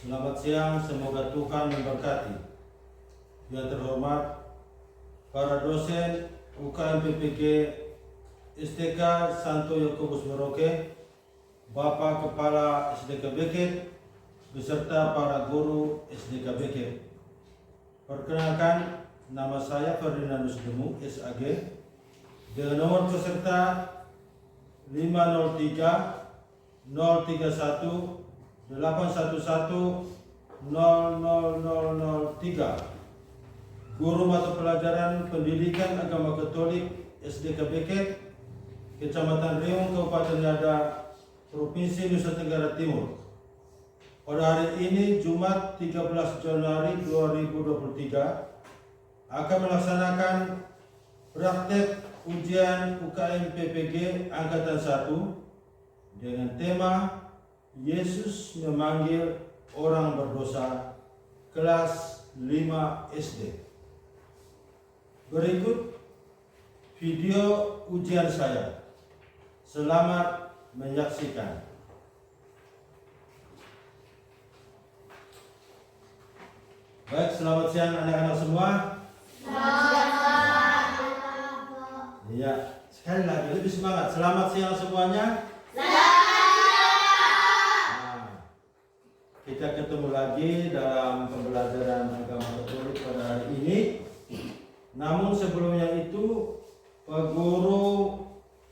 Selamat siang, semoga Tuhan memberkati. Yang terhormat para dosen UKM PPG STK Santo Yakobus Merauke, Bapak Kepala SDK Beket, beserta para guru SDK Beket. Perkenalkan, nama saya Ferdinandus Demu, SAG, dengan nomor peserta 503 031 811 00003. Guru mata pelajaran Pendidikan Agama Katolik SDK Beket, Kecamatan Riung, Kabupaten Ngada, Provinsi Nusa Tenggara Timur. Pada hari ini, Jumat 13 Januari 2023, akan melaksanakan praktek ujian UKM PPG Angkatan 1 dengan tema Yesus memanggil orang berdosa, kelas 5 SD. Berikut video ujian saya. Selamat menyaksikan. Baik, selamat siang anak-anak semua. Iya, sekali lagi lebih semangat. Selamat siang semuanya. Kita ketemu lagi dalam pembelajaran agama Katolik pada hari ini. Namun sebelumnya itu, Pak Guru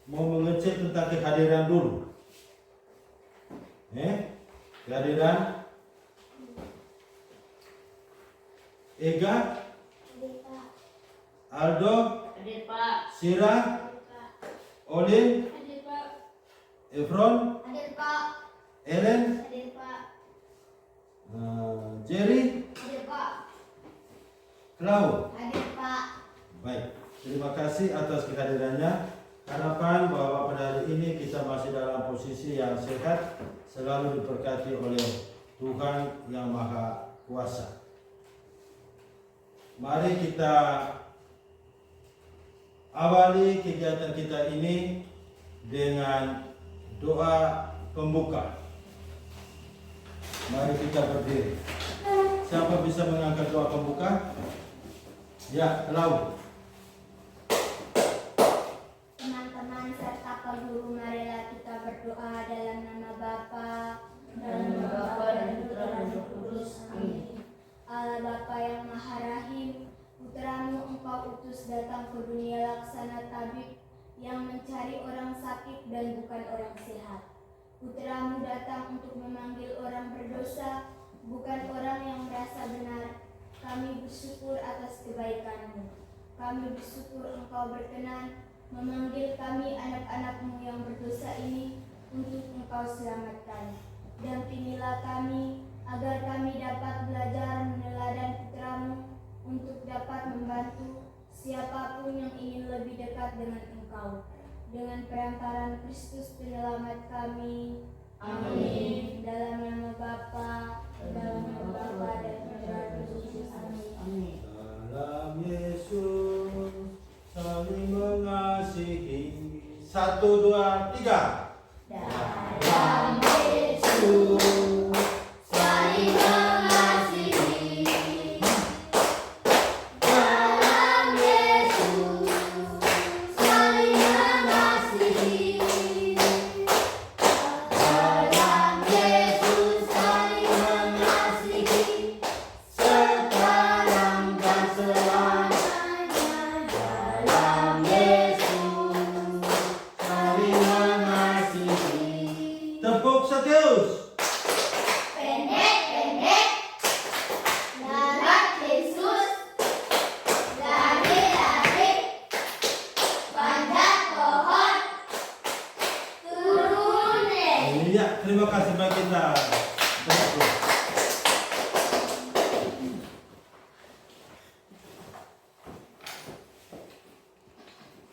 mau mengecek tentang kehadiran dulu. Kehadiran Ega, Aldo, Hadir Pak. Sira, Hadir Pak. Olin, Hadir Pak. Efron, Hadir Pak. Ellen, Hadir Pak. Jerry, Hadir Pak. Clau. Hadir Pak. Baik, terima kasih atas kehadirannya. Harapan bahwa pada hari ini kita masih dalam posisi yang sehat, selalu diberkati oleh Tuhan yang Maha Kuasa. Mari kita awali kegiatan kita ini dengan doa pembuka. Mari kita berdiri. Siapa bisa mengangkat doa pembuka? Ya, Lau. Teman-teman serta Pak Guru, marilah kita berdoa dalam nama Bapa dan Putra dan Roh Kudus. Amin. Allah Bapa yang Maha Rahim, Putramu Engkau utus datang ke dunia laksana tabib yang mencari orang sakit dan bukan orang sehat. Putramu datang untuk memanggil orang berdosa, bukan orang yang merasa benar. Kami bersyukur atas kebaikan-Mu. Kami bersyukur Engkau berkenan memanggil kami anak-anak-Mu yang berdosa ini untuk Engkau selamatkan. Dampingilah kami agar kami dapat belajar meneladan Putramu untuk dapat membantu siapapun yang ingin lebih dekat dengan Engkau. Dengan perantaran Kristus penyelamat kami. Amin. Dalam nama Bapa, dalam nama Bapa dan Putra dan Roh Kudus. Amin. Dalam Yesus saling mengasihi. 1, 2, 3. Dalam Yesus saling mengasihi. Dalam Yesus saling mengasihi. Dalam Yesus saling mengasihi. Sekarang dan selamanya. Dalam Yesus saling mengasihi. Tepuk Satius. Pendek-pendek darat Yesus, lari-lari panjat pohon turun. Iya, terima kasih Mbak kita.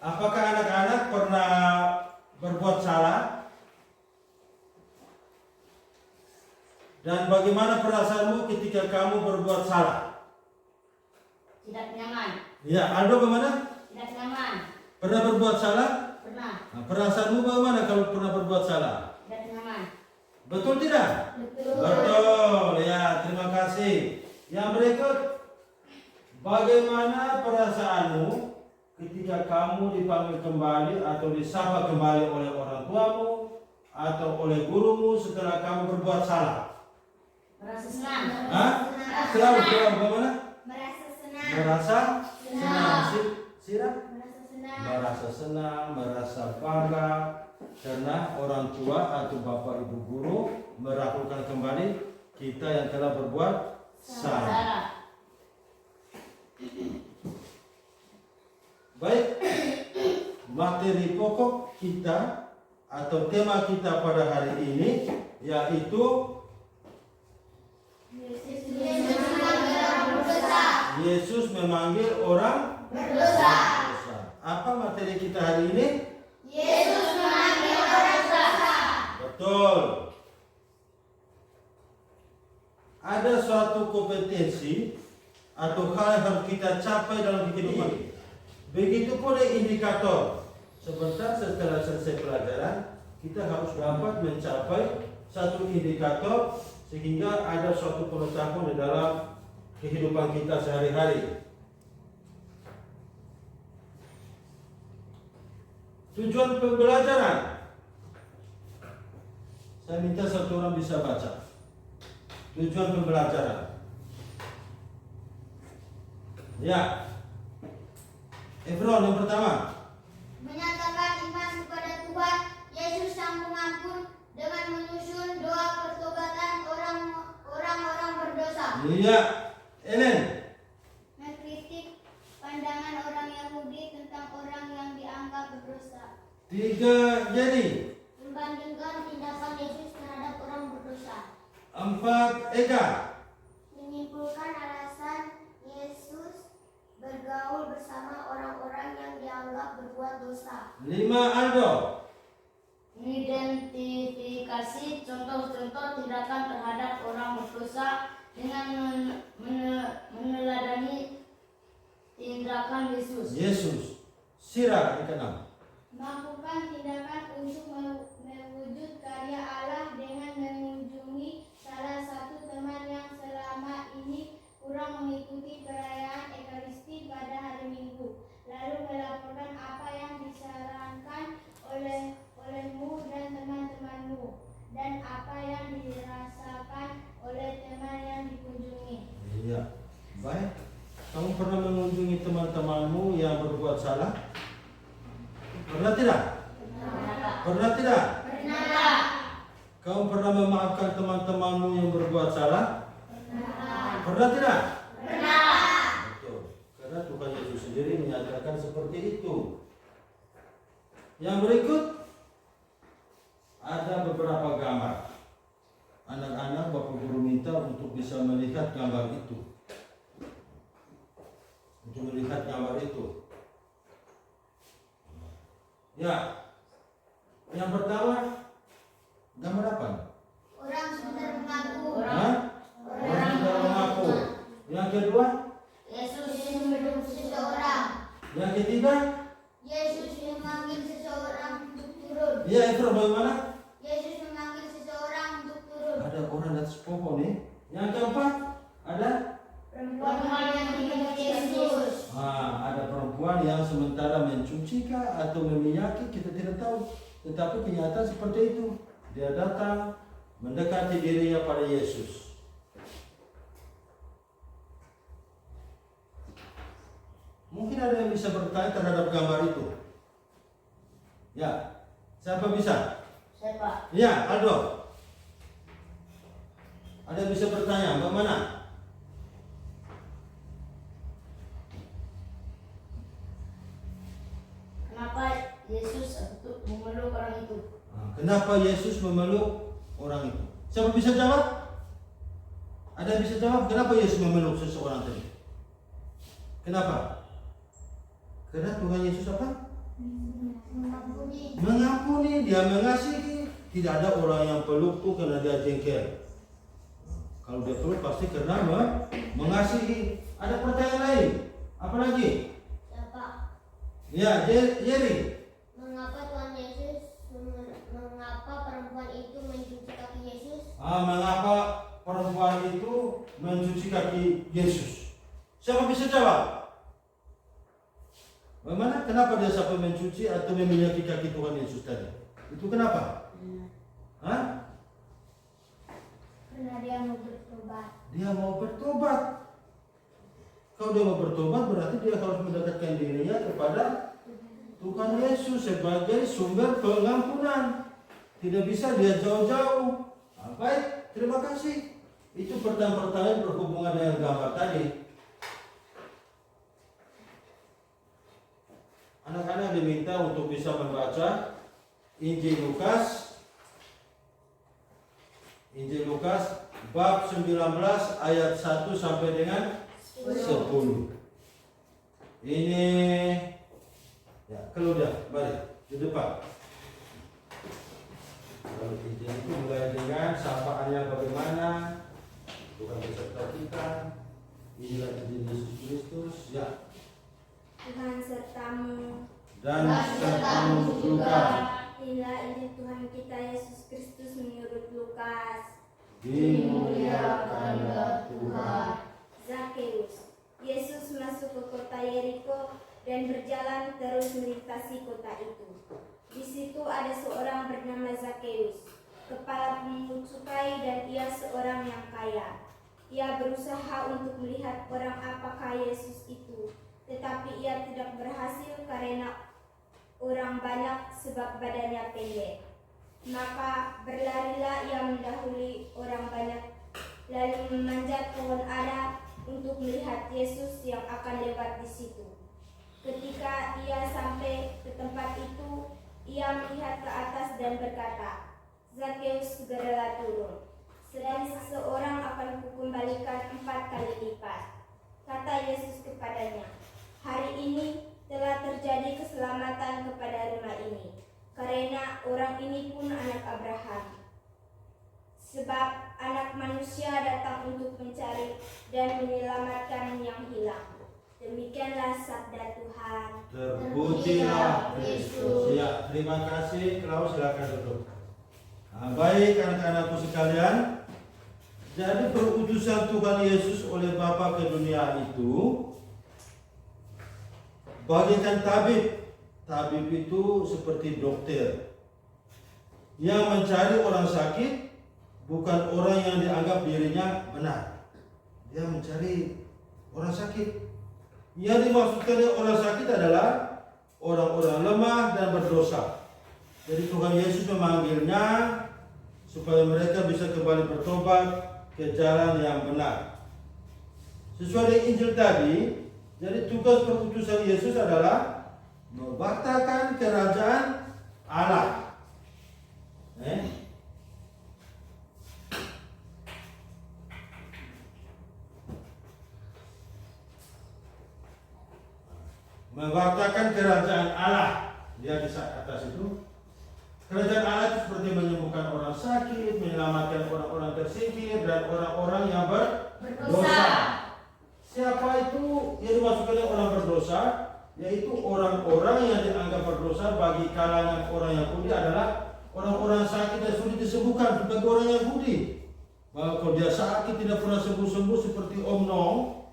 Apakah anak-anak pernah berbuat salah? Dan bagaimana perasaanmu ketika kamu berbuat salah? Tidak nyaman. Ya, Aldo bagaimana? Tidak nyaman. Pernah berbuat salah? Pernah. Nah, perasaanmu bagaimana kalau pernah berbuat salah? Tidak nyaman. Betul tidak? Betul. Betul, ya. Yang berikut, bagaimana perasaanmu ketika kamu dipanggil kembali atau disapa kembali oleh orang tuamu atau oleh gurumu setelah kamu berbuat salah? Merasa senang. Hah? Selalu bagaimana? Merasa senang. Merasa senang. Sirah? Merasa senang. Merasa senang, merasa bangga karena orang tua atau bapak ibu guru melakukan kembali kita yang telah berbuat salah. Baik, materi pokok kita atau tema kita pada hari ini yaitu Yesus memanggil orang berdosa. Apa materi kita hari ini? Yesus memanggil orang berdosa. Betul. Ada suatu kompetensi atau hal yang harus kita capai dalam kehidupan kita. Begitu pula indikator. Setelah selesai pelajaran, kita harus dapat mencapai satu indikator sehingga ada suatu penetapan di dalam kehidupan kita sehari-hari. Tujuan pembelajaran. Saya minta satu orang bisa baca. Tujuan pembelajaran. Ya. Efron yang pertama. Menyatakan iman kepada Tuhan Yesus Sang Pengampun dengan menyusun doa pertobatan orang-orang berdosa. Iya. Ellen. Mengkritik pandangan orang Yahudi tentang orang yang dianggap berdosa. 3. Jadi. Membandingkan tindakan Yesus terhadap orang berdosa. 4. Eka. Menyimpulkan alasan Yesus bergaul bersama orang-orang yang dianggap berbuat dosa. 5. Aldo. Identifikasi contoh-contoh tindakan terhadap orang berdosa dengan meneladani tindakan Yesus. Yesus. Sirah yang ke-6. Melakukan tindakan untuk mewujud karya Allah dengan mengunjungi salah satu teman yang selama ini kurang mengikuti perayaan Ekaristi pada hari Minggu, lalu melaporkan apa yang disarankan olehmu dan teman-temanmu, dan apa yang dirasakan oleh teman yang dikunjungi. Iya. Baik. Kamu pernah mengunjungi teman-temanmu yang berbuat salah? Pernah tidak? Pernah tidak? Pernah. Kamu pernah memaafkan teman-temanmu yang berbuat salah? Pernah tidak? Pernah. Betul. Karena Tuhan Yesus sendiri menyatakan seperti itu. Yang berikut ada beberapa gambar. Anak-anak Bapak Guru minta untuk bisa melihat gambar itu. Untuk melihat gambar itu. Ya. Yang pertama, gambar apa? Orang sudah mengaku. Hah? Orang sudah mengaku. Yang kedua, Yesus memeluk seseorang. yang ketiga, Yesus memanggil seseorang untuk turun. ya itu bagaimana? Yesus memanggil seseorang untuk turun. Ada orang di atas pohon nih. Yang keempat, ada Perempuan yang diingat Yesus. ada perempuan yang sementara mencuci kah atau meminyaki, kita tidak tahu. Tetapi kenyataan seperti itu. Dia datang mendekati dirinya pada Yesus. Mungkin ada yang bisa bertanya terhadap gambar itu. Ya, siapa bisa? Saya Pak. Ya, Aldo. Ada yang bisa bertanya, bagaimana? Kenapa Yesus memeluk orang itu? Kenapa Yesus memeluk orang itu? Siapa bisa jawab? Ada yang bisa jawab? Kenapa Yesus memeluk seseorang tadi? Kenapa? Karena Tuhan Yesus apa? Mengampuni. Mengampuni, dia mengasihi. Tidak ada orang yang peluk tuh karena dia jengkel. Kalau dia peluk pasti karena mengasihi. Ada pertanyaan lain? Apa lagi? Siapa? Ya, Jerry. Mengapa Tuhan Yesus? Mengapa perempuan itu mencuci kaki Yesus? Mengapa perempuan itu mencuci kaki Yesus? Siapa bisa jawab? Bagaimana? Kenapa dia sampai mencuci atau meminyaki kaki Tuhan Yesus tadi? Itu kenapa? Hah? Karena dia mau bertobat. Dia mau bertobat. Kalau dia mau bertobat berarti dia harus mendekatkan dirinya kepada Tuhan Yesus sebagai sumber pengampunan. Tidak bisa dia jauh-jauh. Baik, terima kasih. Itu pertanyaan berhubungan dengan gambar tadi. Anak-anak diminta untuk bisa membaca Injil Lukas bab 19 ayat 1 sampai dengan 10. Ini ya, keluar balik di depan. Lalu Injil itu mulai dengan sapaannya bagaimana, bukan beserta kita. Inilah Injil Yesus Kristus. Ya. Tuhan sertamu. Dan sertamu juga. Inilah Injil Tuhan kita Yesus Kristus menurut Lukas. Dimuliakanlah Tuhan. Zakeus. Yesus masuk ke kota Yeriko dan berjalan terus melintasi kota itu. Di situ ada seorang bernama Zakeus, kepala pemungut cukai, dan ia seorang yang kaya. Ia berusaha untuk melihat orang apakah Yesus itu, tetapi ia tidak berhasil karena orang banyak sebab badannya pendek. Maka berlarilah ia mendahului orang banyak, lalu memanjat pohon ara untuk melihat Yesus yang akan lewat di situ. Ketika ia sampai ke tempat itu, ia melihat ke atas dan berkata, "Zakeus, segeralah turun. Sedang seseorang akan kukembalikan 4 kali lipat." Kata Yesus kepadanya, "Hari ini telah terjadi keselamatan kepada rumah ini, karena orang ini pun anak Abraham. Sebab Anak Manusia datang untuk mencari dan menyelamatkan yang hilang." Demikianlah sabda Tuhan. Terpujilah Kristus. Ya, terima kasih. Klaus, silakan duduk. Baik anak-anakku sekalian, jadi perutusan Tuhan Yesus oleh Bapa ke dunia itu bagaikan tabib. Tabib itu seperti dokter yang mencari orang sakit, bukan orang yang dianggap dirinya benar. Dia mencari orang sakit. Yang dimaksudkan orang sakit adalah orang-orang lemah dan berdosa. Jadi Tuhan Yesus memanggilnya supaya mereka bisa kembali bertobat ke jalan yang benar. Sesuai dengan Injil tadi, jadi tugas perutusan Yesus adalah memberitakan kerajaan Allah. Memberitakan kerajaan Allah. Dia di atas itu. Kerajaan Allah itu seperti menyembuhkan orang sakit, menyelamatkan orang-orang tersingkir, dan orang-orang yang berdosa. Siapa itu yang dimasukkan orang berdosa? Yaitu orang-orang yang dianggap berdosa bagi kalangan orang Yahudi adalah orang-orang sakit dan sulit disembuhkan sebagai orang Yahudi. Kalau dia sakit tidak pernah sembuh-sembuh seperti Om Nong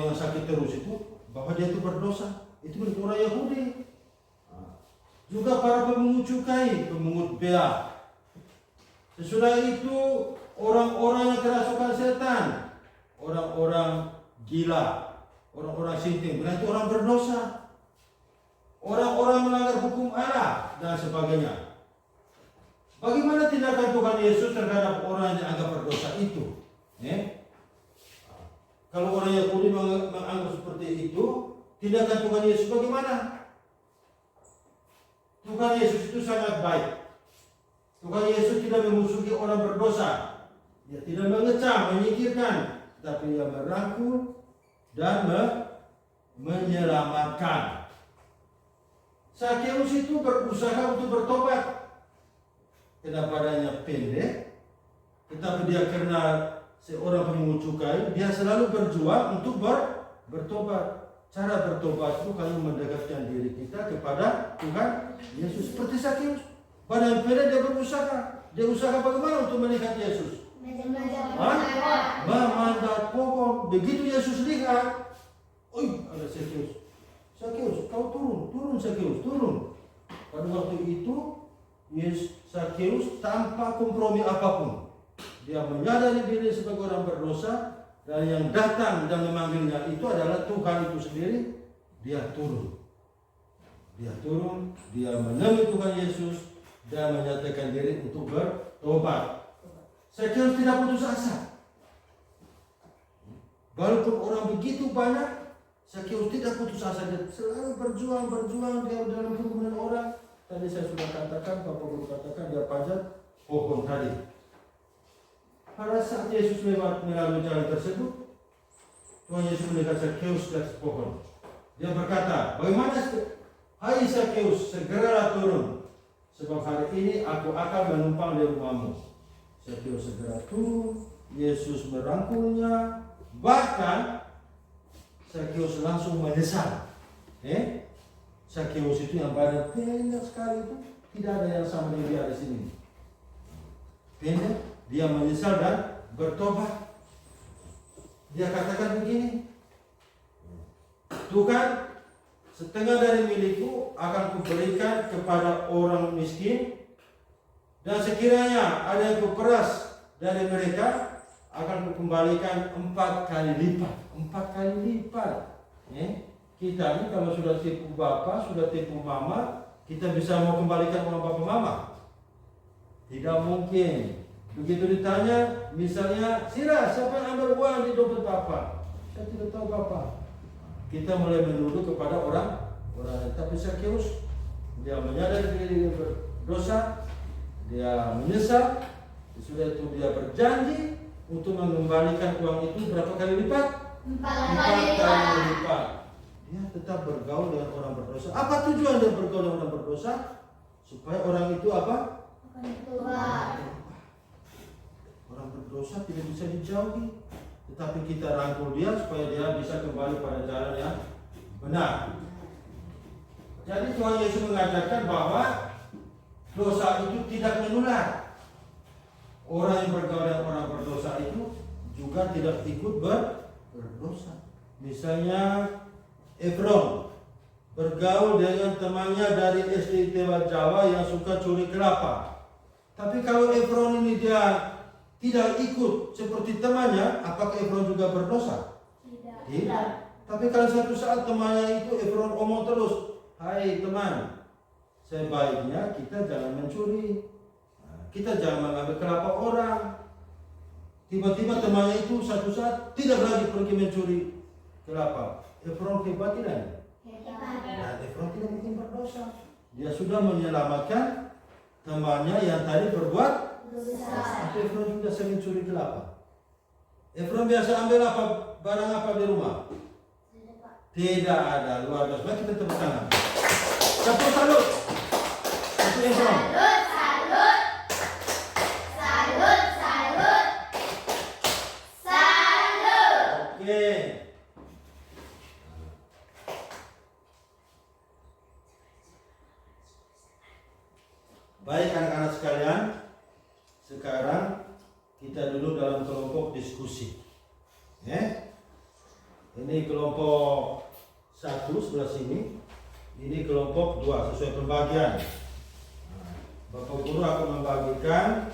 yang sakit terus itu, bahwa dia itu berdosa, itu menurut orang Yahudi. Juga para pemungut cukai, pemungut bea. Sesudah itu orang-orang yang kerasukan setan, orang-orang gila, orang-orang sinting, berarti orang berdosa, orang-orang melanggar hukum Allah dan sebagainya. Bagaimana tindakan Tuhan Yesus terhadap orang yang dianggap berdosa itu? Kalau orang Yahudi menganggap seperti itu, tindakan Tuhan Yesus bagaimana? Tuhan Yesus itu sangat baik. Tuhan Yesus tidak memusuhi orang berdosa. Dia tidak mengecam, menyingkirkan, tapi dia merangkul dan menyelamatkan. Zakeus itu berusaha untuk bertobat. Kenapa badannya pendek? Tetapi dia karena seorang pemungut cukai, dia selalu berjuang untuk bertobat. Cara bertobat itu kalau mendekatkan diri kita kepada Tuhan Yesus. Seperti Zakeus, badan pendek dia berusaha. Dia usaha bagaimana untuk melihat Yesus? begitu Yesus lihat, oi, ada Sakeus. Sakeus, kau turun Sakeus, turun. Pada waktu itu, Sakeus tanpa kompromi apapun. Dia menyadari diri sebagai orang berdosa, dan yang datang dan memanggilnya itu adalah Tuhan itu sendiri. Dia turun, dia menemui Tuhan Yesus dan menyatakan diri untuk bertobat. Sakeus tidak putus asa. Walaupun orang begitu banyak, Sakeus tidak putus asa, dia selalu berjuang dia dalam kerumunan orang. Tadi saya sudah katakan, Bapak Guru katakan dia panjat pohon tadi. Pada saat Yesus lewat melalui jalan tersebut, Tuhan Yesus melihat Sakeus di atas pohon. Dia berkata, bagaimana? Hai Sakeus, segeralah turun, sebab hari ini aku akan menumpang di rumahmu. Sakeus segera turun, Yesus merangkulnya, bahkan Sakeus langsung menyesal. Sakeus itu yang badan pendek sekali itu, tidak ada yang sama dengan dia di sini. Pendek, dia menyesal dan bertobat. Dia katakan begini, Tuhan, setengah dari milikku akan kuberikan kepada orang miskin, dan sekiranya ada yang kuperas dari mereka, akan kukembalikan 4 kali lipat. 4 kali lipat. Kita ini kalau sudah tipu bapak, sudah tipu mama, kita bisa mau kembalikan uang bapak mama? Tidak mungkin. Begitu ditanya, misalnya, Sira, siapa yang ambil uang di dompet bapak? Saya tidak tahu bapak. Kita mulai menuduh kepada orang. Tapi Sakeus, dia menyadari diri berdosa, dia menyesal, sudah itu dia berjanji untuk mengembalikan uang itu berapa kali lipat? 4 kali lipat. Dia tetap bergaul dengan orang berdosa. Apa tujuan dia bergaul dengan orang berdosa? Supaya orang itu apa? Orang berdosa tidak bisa dijauhi, tetapi kita rangkul dia supaya dia bisa kembali pada jalan yang benar. Jadi Tuhan Yesus mengajarkan bahwa dosa itu tidak menular. Orang yang bergaul dengan orang berdosa itu juga tidak ikut berdosa. Misalnya Efron bergaul dengan temannya dari SD Jawa yang suka curi kelapa. Tapi kalau Efron ini dia tidak ikut seperti temannya, apakah Efron juga berdosa? Tidak. Tapi kalau suatu saat temannya itu Efron omong terus, hai teman, sebaiknya kita jangan mencuri, kita jangan mengambil kelapa orang. Tiba-tiba temannya itu satu saat tidak lagi pergi mencuri kelapa. Efron hebat tidak? Nah, Efron tidak mungkin berdosa. Dia sudah menyelamatkan temannya yang tadi berbuat dosa. Tapi Efron juga sering curi kelapa. Efron biasa ambil apa, barang apa di rumah? Tidak ada. Luar biasa. Mari kita tepuk tangan. Satu salut. Satu Efron. Oke. Baik anak-anak sekalian, sekarang kita duduk dalam kelompok diskusi. Ini kelompok 1 sebelah sini, ini kelompok 2 sesuai pembagian. Bapak Guru akan membagikan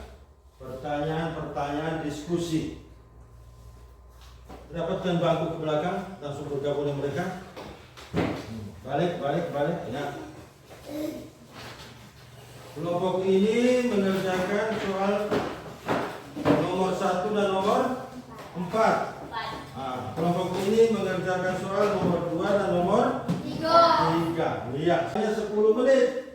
pertanyaan-pertanyaan diskusi. Dapatkan bangku ke belakang, langsung bergabung dengan mereka. Balik. Ya. Kelompok ini mengerjakan soal nomor 1 dan nomor 4. Kelompok ini mengerjakan soal nomor 2 dan nomor 3. Lihat, hanya 10 menit.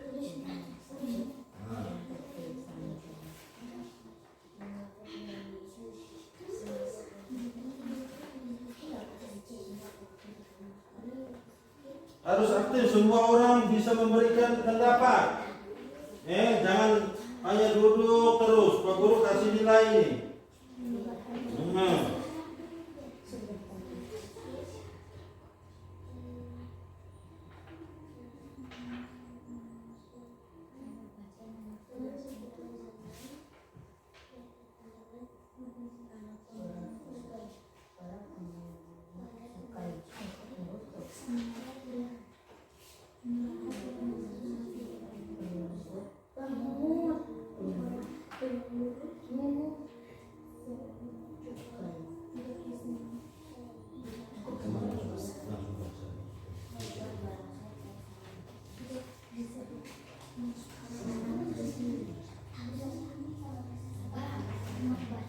Harus aktif, semua orang bisa memberikan pendapat. Jangan hanya duduk terus. Pak Guru kasih nilai ini. Ini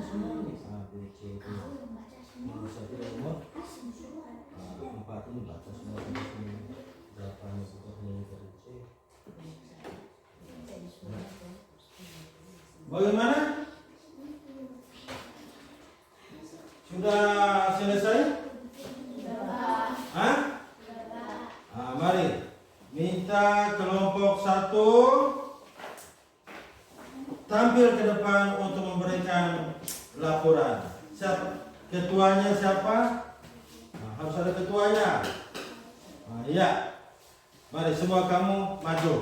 semua ini A, B, C, D. Ini satu nomor 4 ini baca semua ini berapa ini sebenarnya dari C. Bagaimana? Sudah selesai? Hah? Mari minta kelompok 1 tampil ke depan untuk memberikan laporan. Ketuanya siapa? Harus ada ketuanya. Iya. Mari semua kamu maju.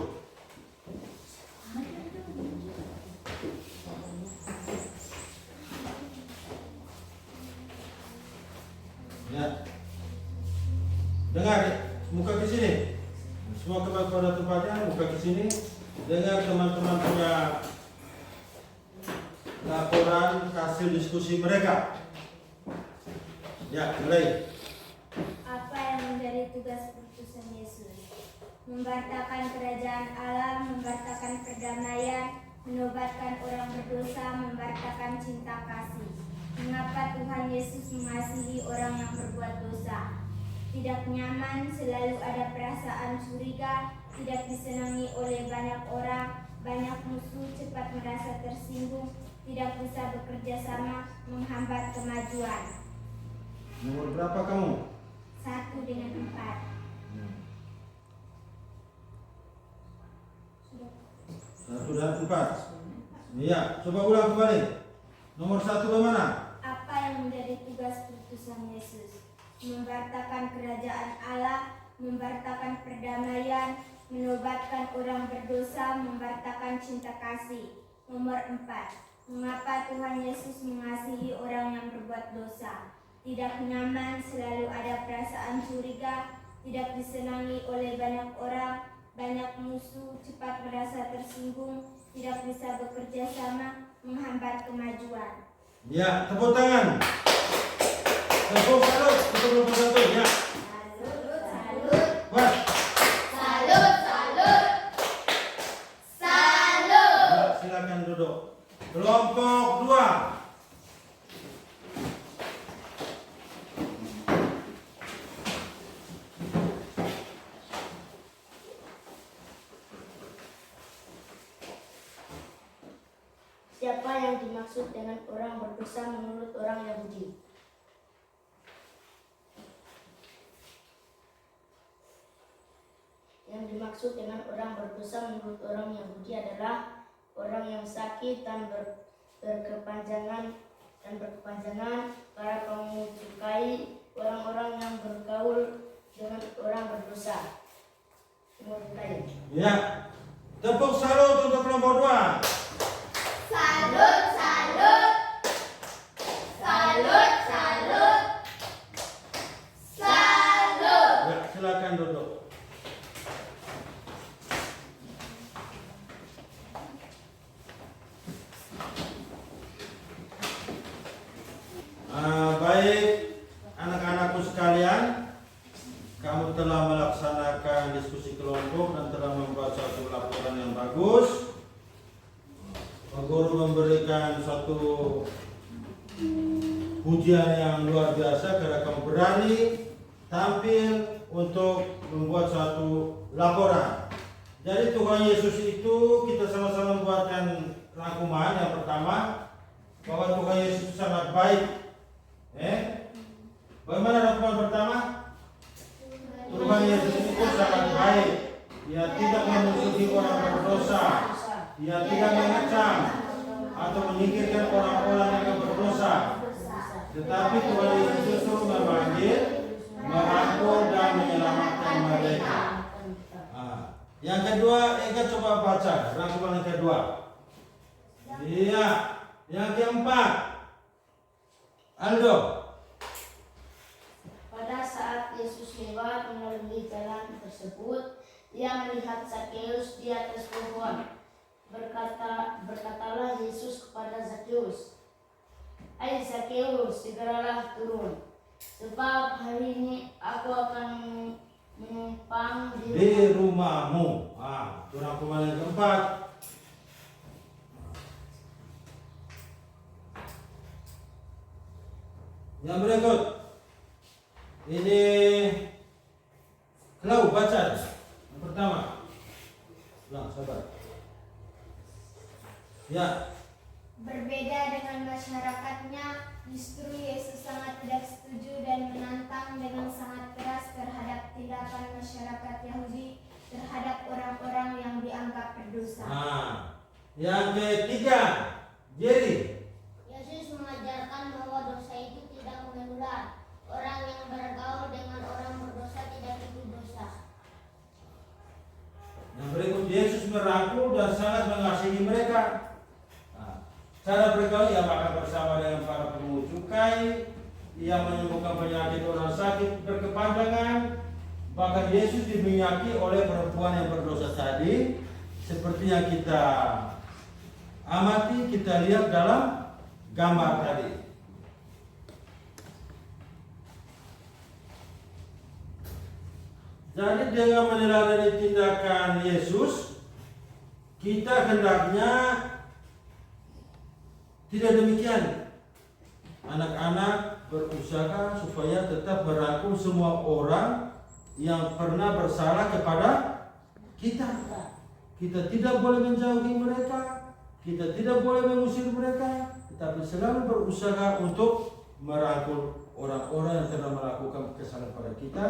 Ya. Dengar, muka ke sini. Semua kembali pada tempatnya, muka ke sini. Dengar teman-teman punya laporan hasil diskusi mereka. Ya, mulai. Apa yang menjadi tugas utusan Yesus? Memberitakan kerajaan Allah, memberitakan perdamaian, menobatkan orang berdosa, memberitakan cinta kasih. Mengapa Tuhan Yesus mengasihi orang yang berbuat dosa? Tidak nyaman, selalu ada perasaan curiga, tidak disenangi oleh banyak orang, banyak musuh, cepat merasa tersinggung, tidak bisa bekerja sama, menghambat kemajuan. Nomor berapa kamu? 1 dengan 4. 1 dan 4. Iya, coba ulang kembali. Nomor 1 bagaimana? Apa yang menjadi tugas utusan Yesus? Memberitakan kerajaan Allah, memberitakan perdamaian, menobatkan orang berdosa, memberitakan cinta kasih. Nomor 4. Mengapa Tuhan Yesus mengasihi orang yang berbuat dosa? Tidak nyaman, selalu ada perasaan curiga, tidak disenangi oleh banyak orang, banyak musuh, cepat merasa tersinggung, tidak bisa bekerja sama, menghambat kemajuan. Ya, tepuk tangan. Tepuk salut, tepuk satu ya. Salut, salut. Buat. Salut, salut. Salut. Ya, silakan duduk. Kelompok 2. Siapa yang dimaksud dengan orang berdosa menurut orang Yahudi? Yang dimaksud dengan orang berdosa menurut orang Yahudi adalah orang yang sakit dan berkepanjangan karena menyukai orang-orang yang bergaul dengan orang berdosa. Mulai. Ya. Tepuk salut untuk kelompok 2. Salut, salut. Salut, salut. Salut. Ya, silakan duduk. Baik, anak-anakku sekalian, kamu telah melaksanakan diskusi kelompok dan telah membuat suatu laporan yang bagus. Pak Guru memberikan suatu pujian yang luar biasa karena kamu berani tampil untuk membuat suatu laporan. Jadi Tuhan Yesus itu kita sama-sama membuatkan rangkuman yang pertama bahwa Tuhan Yesus sangat baik. Bagaimana rangkuman pertama? Tuhan Yesus itu sangat baik. Dia tidak memusuhi orang berdosa. Dia tidak mengecam atau menyingkirkan orang-orang yang berdosa. Tetapi Tuhan Yesus justru memanggil, merangkul dan menyelamatkan mereka. Yang kedua, Eka coba baca rangkuman yang kedua. Iya, yang keempat, Aldo. Pada saat Yesus lewat melalui jalan tersebut, ia melihat Zakheus di atas pohon. Berkatalah Yesus kepada Zakheus, "Hai Zakheus, segeralah turun, sebab hari ini aku akan menumpang di rumahmu. Ah, itu rangkuman yang keempat. Yang berikut, ini Klau baca. Yang pertama, sabar. Ya. Berbeda dengan masyarakatnya, justru Yesus sangat tidak setuju dan menantang dengan sangat keras terhadap tindakan masyarakat Yahudi terhadap orang-orang yang dianggap berdosa. Yang ketiga, Jerry. Yesus mengajarkan bahwa dosa itu tidak menular. Orang yang bergaul dengan orang berdosa tidak itu dosa. Yang berikut, Yesus merangkul dan sangat mengasihi mereka. Cara bergaul, ia makan bersama dengan para pungut cukai, ia menyembuhkan penyakit orang sakit berkepanjangan. Bahkan Yesus diminyaki oleh perempuan yang berdosa tadi, seperti yang kita amati, kita lihat dalam gambar tadi. Jadi dengan meneladani tindakan Yesus, kita hendaknya tidak demikian. Anak-anak berusaha supaya tetap merangkul semua orang yang pernah bersalah kepada kita. Kita tidak boleh menjauhi mereka, kita tidak boleh mengusir mereka, tetapi selalu berusaha untuk merangkul orang-orang yang telah melakukan kesalahan pada kita,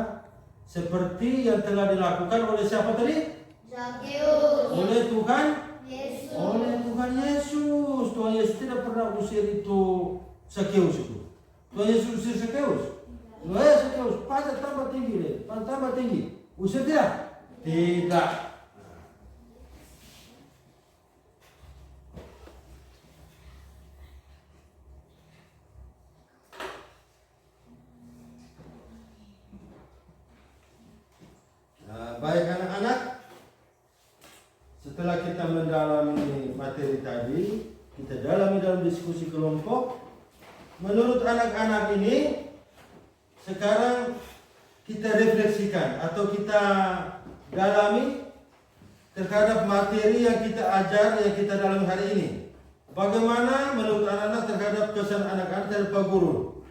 seperti yang telah dilakukan oleh siapa tadi? Zakeus. Oleh Tuhan Yesus. Oleh Tuhan Yesus. Tuhan Yesus tidak pernah usir itu Zakeus itu. Tuhan Yesus usir Zakeus. Zakeus, pajak tambah tinggi deh, tambah tinggi. Usir dia? Tidak. Baik anak-anak, setelah kita mendalami materi tadi, kita dalami dalam diskusi kelompok. Menurut anak-anak ini, sekarang kita refleksikan atau kita dalami terhadap materi yang kita ajar, yang kita dalami hari ini. Bagaimana menurut anak-anak terhadap kesan anak-anak dari Pak Guru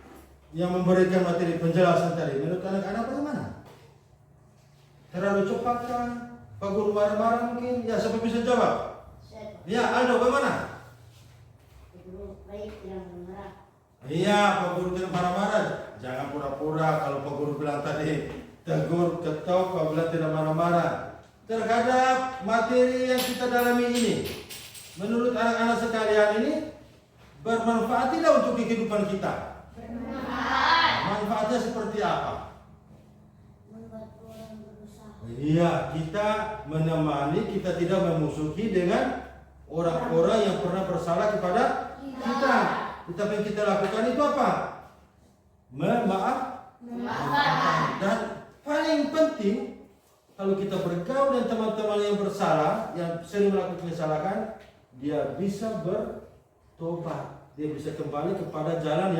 yang memberikan materi penjelasan tadi? Menurut anak-anak bagaimana? Terlalu cepat kan? Pak Guru marah-marah mungkin? Ya, siapa bisa jawab? Ya, Aldo, bagaimana? Guru baik tidak marah. Iya, Pak Guru tidak marah-marah. Jangan pura-pura kalau Pak Guru bilang tadi tegur, ketok, Pak bilang tidak marah-marah. Terhadap materi yang kita dalami ini, menurut anak-anak sekalian ini bermanfaat tidak untuk kehidupan kita? Bermanfaat. Manfaatnya seperti apa? Iya, kita menemani, kita tidak memusuhi dengan orang-orang yang pernah bersalah kepada kita. Tetapi yang kita lakukan itu apa? Memaafkan. Dan paling penting, kalau kita bergaul dengan teman-teman yang bersalah, yang sering melakukan kesalahan, dia bisa bertobat. Dia bisa kembali kepada jalan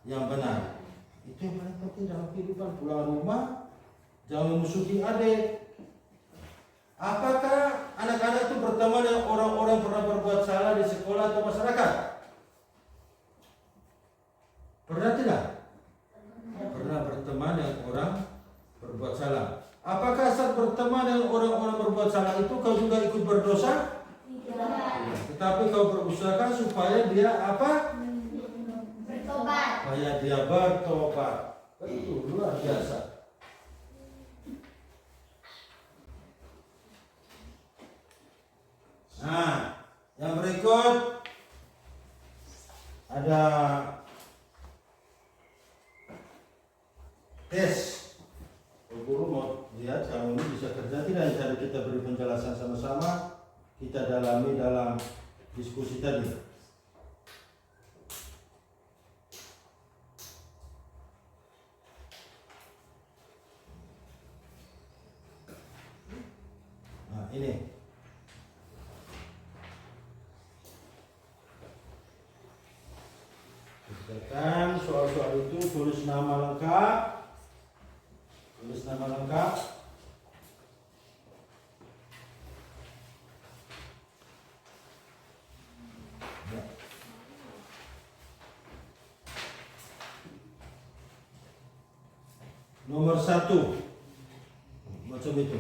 yang benar. Itu yang paling penting dalam kehidupan. Pulang rumah, jangan memusuhi adik. Apakah anak-anak itu berteman dengan orang-orang yang pernah berbuat salah di sekolah atau masyarakat? Pernah tidak? Pernah berteman dengan orang berbuat salah. Apakah saat berteman dengan orang-orang berbuat salah itu kau juga ikut berdosa? Tidak. Tetapi kau berusaha supaya dia apa? Bertobat. Supaya dia bertobat. Itu luar biasa. Nah, yang berikut ada tes. Guru mau lihat kamu ini bisa kerja tidak? Jadi kita beri penjelasan sama-sama, kita dalami dalam diskusi tadi. Nah, ini. Kerjakan soal-soal itu, tulis nama lengkap. Nomor 1. Macam itu.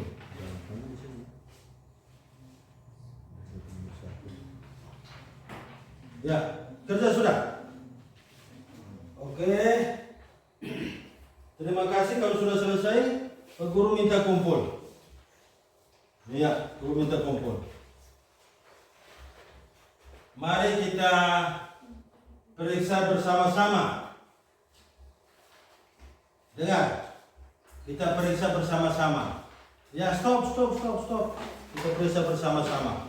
Ya, kerja sudah. Oke. Terima kasih. Kalau sudah selesai, guru minta kumpul. Ya, guru minta kumpul. Mari kita periksa bersama-sama. Dengar. Kita periksa bersama-sama. Ya, stop. Kita periksa bersama-sama.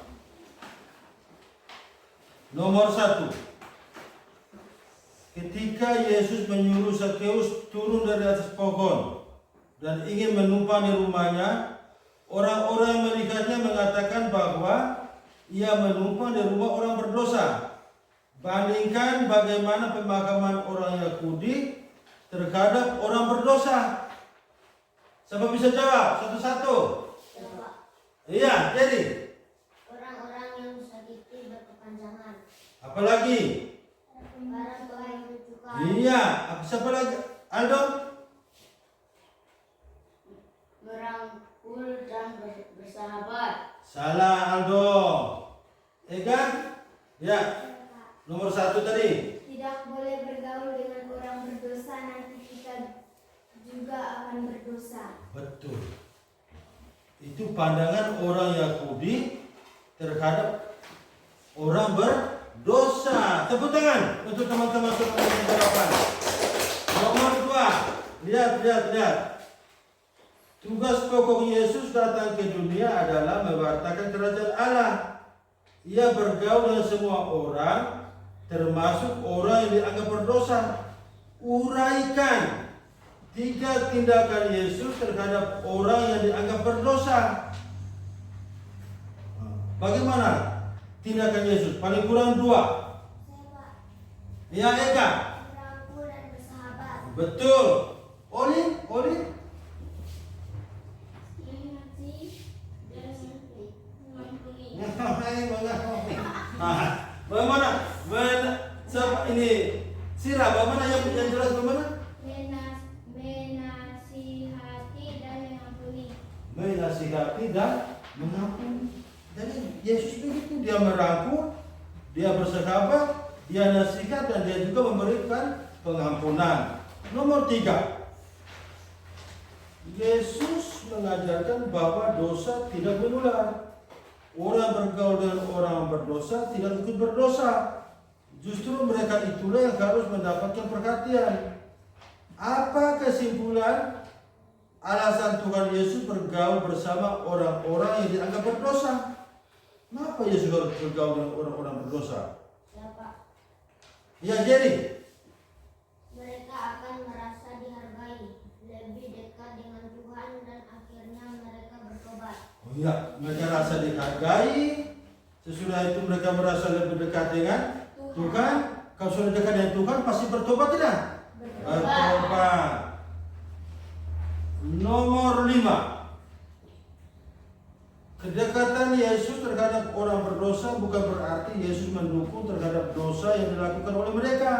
Nomor 1. Ketika Yesus menyuruh Zakheus turun dari atas pohon dan ingin menumpang di rumahnya, orang-orang yang melihatnya mengatakan bahwa ia menumpang di rumah orang berdosa. Bandingkan bagaimana pemakaman orang Yahudi terhadap orang berdosa. Siapa bisa jawab? Satu-satu. Iya, jadi Orang-orang yang disakiti berkepanjangan. apalagi? Barang Tuhan yang mencukupi. Iya, siapa lagi? Aldo? Merangkul dan bersahabat. Salah Aldo. Ega? Ya. Nomor 1 tadi. Tidak boleh bergaul dengan orang berdosa, nanti kita juga akan berdosa. Betul. Itu pandangan orang Yahudi terhadap orang berdosa. Tepuk tangan untuk teman-teman semua yang jawaban. Nomor 2. Lihat. Tugas pokok Yesus datang ke dunia adalah mewartakan kerajaan Allah. Ia bergaul dengan semua orang, termasuk orang yang dianggap berdosa. Uraikan 3 tindakan Yesus terhadap orang yang dianggap berdosa. Bagaimana tindakan Yesus? Paling kurang 2. Ya, Eka. Merangkul dan bersahabat. Betul. Oli? Bagaimana? Ini Sirah, bagaimana yang jelas bagaimana? Menasihati dan mengampuni. Menasihati dan mengampuni. Jadi Yesus begitu, dia merangkul, dia bersahabat, dia nasihat dan dia juga memberikan pengampunan. Nomor 3. Yesus mengajarkan bahwa dosa tidak menular. Orang bergaul dengan orang berdosa tidak ikut berdosa. Justru mereka itulah yang harus mendapatkan perhatian. Apa kesimpulan alasan Tuhan Yesus bergaul bersama orang-orang yang dianggap berdosa? Kenapa Yesus harus bergaul dengan orang-orang berdosa? Siapa? Ya, jadi Mereka akan merasa dihargai, lebih dekat dengan Tuhan, dan akhirnya mereka bertobat. oh iya, mereka rasa dihargai. Sesudah itu mereka merasa lebih dekat dengan Tuhan. Kalau sudah dekat dengan Tuhan pasti bertobat tidak? Bertobat. Nomor 5. Kedekatan Yesus terhadap orang berdosa bukan berarti Yesus mendukung terhadap dosa yang dilakukan oleh mereka.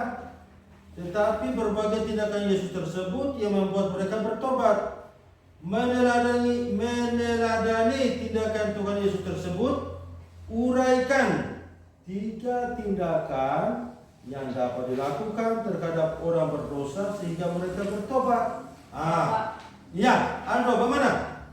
Tetapi berbagai tindakan Yesus tersebut yang membuat mereka bertobat. Meneladani tindakan Tuhan Yesus tersebut, uraikan 3 tindakan yang dapat dilakukan terhadap orang berdosa sehingga mereka bertobat. Ya, Ando, bagaimana?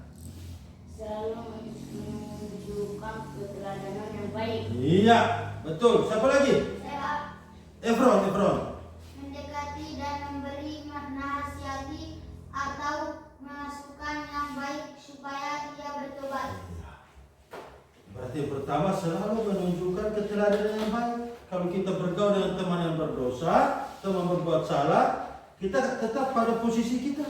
Selalu menunjukkan keteladanan yang baik. Iya, betul. Siapa lagi? Saya Efron. mendekati dan memberi nasihati atau masukan yang baik supaya ia bertobat. Berarti pertama selalu menunjukkan keteladanan yang baik. Kalau kita bergaul dengan teman yang berdosa, teman berbuat salah, kita tetap pada posisi kita.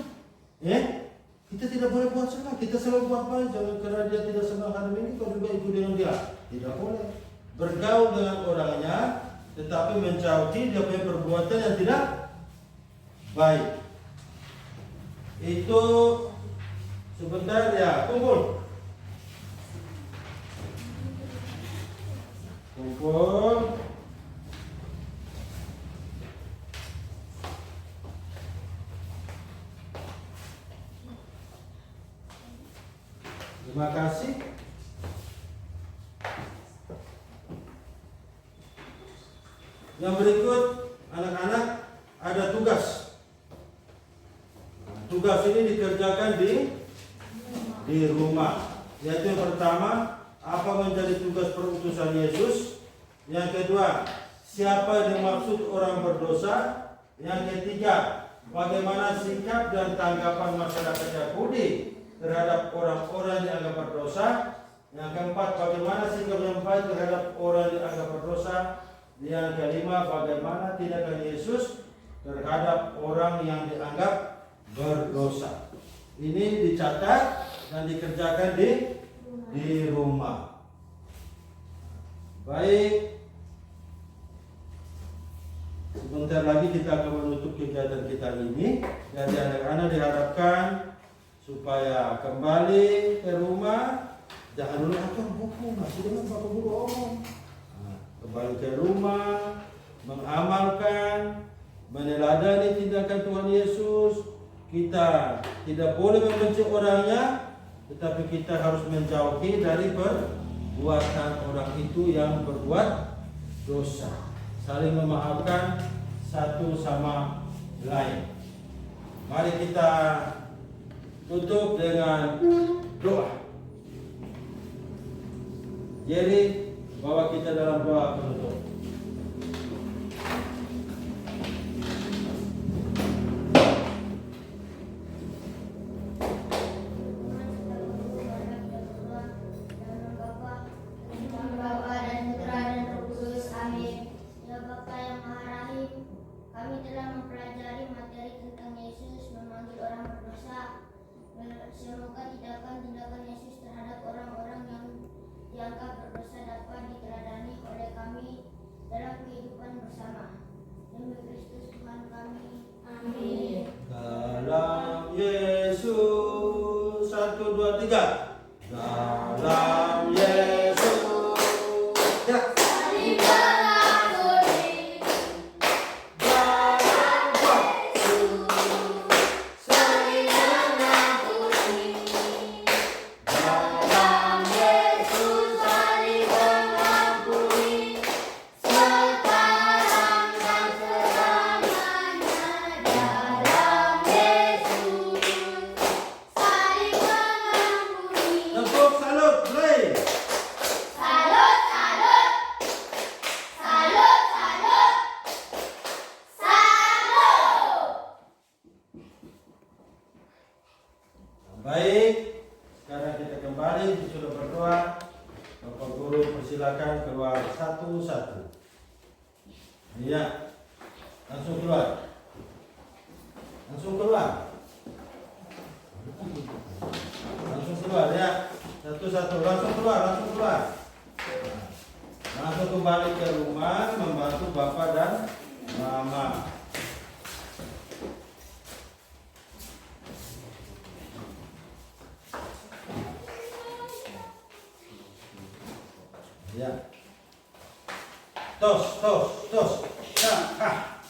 Kita tidak boleh buat salah, kita selalu buat baik. Jangan karena dia tidak senang hari ini, kau juga ikut dengan dia. Tidak boleh. Bergaul dengan orangnya, tetapi menjauhi dia punya perbuatan yang tidak baik. Itu sebentar ya, kumpul. Terima kasih. Yang berikut, anak-anak, ada tugas. Tugas ini dikerjakan di rumah. Yaitu yang pertama, apa menjadi tugas perutusan Yesus? Yang kedua, siapa yang dimaksud orang berdosa? Yang ketiga, bagaimana sikap dan tanggapan masyarakat Yahudi terhadap orang-orang yang dianggap berdosa? Yang keempat, bagaimana sikap yang baik terhadap orang yang dianggap berdosa? Yang kelima, bagaimana tindakan Yesus terhadap orang yang dianggap berdosa? Ini dicatat dan dikerjakan di rumah. Baik. Sebentar lagi kita akan menutup kegiatan kita ini. Jadi anak-anak diharapkan supaya kembali ke rumah. Jangan dulu akan buku, masih dengan Bapak Guru omong. Kembali ke rumah, mengamalkan, meneladani tindakan Tuhan Yesus. Kita tidak boleh membenci orangnya, tetapi kita harus menjauhi dari perbuatan orang itu yang berbuat dosa. Saling memaafkan satu sama lain. Mari kita tutup dengan doa. Jadi bawa kita dalam doa penutup. Kami telah mempelajari materi tentang Yesus memanggil orang berdosa. Semoga tindakan Yesus terhadap orang-orang yang dianggap berdosa dapat diteladani oleh kami dalam kehidupan bersama. Demi Kristus Tuhan kami. Amin. Dalam Yesus, 1, 2, 3. Dalam Yesus. Ya. Baik, sekarang kita kembali sudah berdoa. Bapak Guru persilakan keluar satu-satu. Iya, langsung keluar. Langsung keluar. Langsung keluar ya. Satu-satu, langsung keluar, langsung keluar. Langsung kembali ke rumah membantu Bapak dan Mama. Ya. Tos.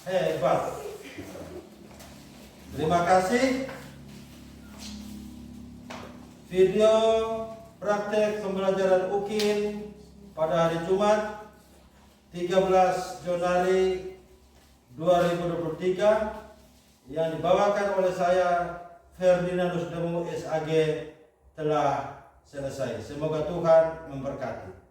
Hebat. Terima kasih. Video praktek pembelajaran UKIN pada hari Jumat 13 Januari 2023 yang dibawakan oleh saya Ferdinandus Demu SAG telah selesai. Semoga Tuhan memberkati.